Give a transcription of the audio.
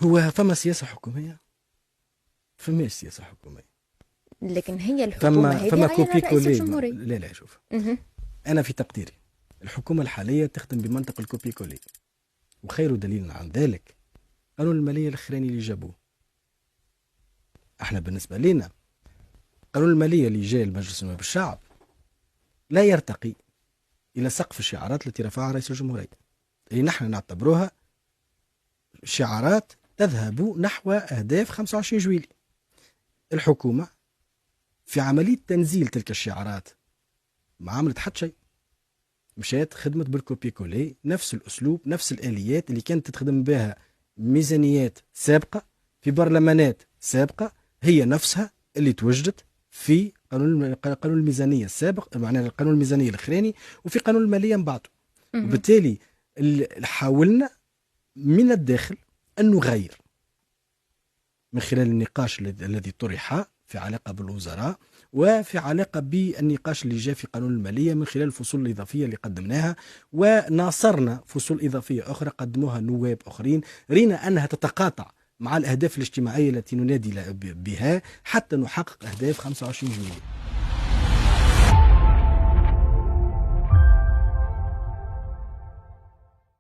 هو فما سياسة حكومية؟ فماش سياسة حكومية. لكن هي الحكومة هذه فما عينها كوبي رئيس كولي. الجمهورية. لا لا، شوف، مهم. أنا في تقديري الحكومة الحالية تخدم بمنطق الكوبي كولي، وخير دليل عن ذلك قانون المالية الأخراني اللي جابوه. احنا بالنسبة لنا قانون المالية اللي جاء المجلس النواب الشعب لا يرتقي إلى سقف الشعارات التي رفعها رئيس الجمهورية، اللي نحن نعتبروها شعارات تذهب نحو أهداف 25 جويلية. الحكومة في عملية تنزيل تلك الشعارات ما عملت حتى شيء، مشات خدمت بالكوبي كولي، نفس الأسلوب نفس الآليات اللي كانت تخدم بها ميزانيات سابقة في برلمانات سابقة، هي نفسها اللي توجدت في قانون الميزانية السابق، معناها القانون الميزانية الأخراني، وفي قانون المالية من بعده. مهم. وبالتالي حاولنا من الداخل أن نغير من خلال النقاش الذي طرح في علاقة بالوزراء، وفي علاقة بالنقاش اللي جاء في قانون المالية من خلال الفصول الإضافية اللي قدمناها، وناصرنا فصول إضافية أخرى قدموها نواب آخرين، رينا أنها تتقاطع مع الأهداف الاجتماعية التي ننادي بها حتى نحقق أهداف 25 جويلية.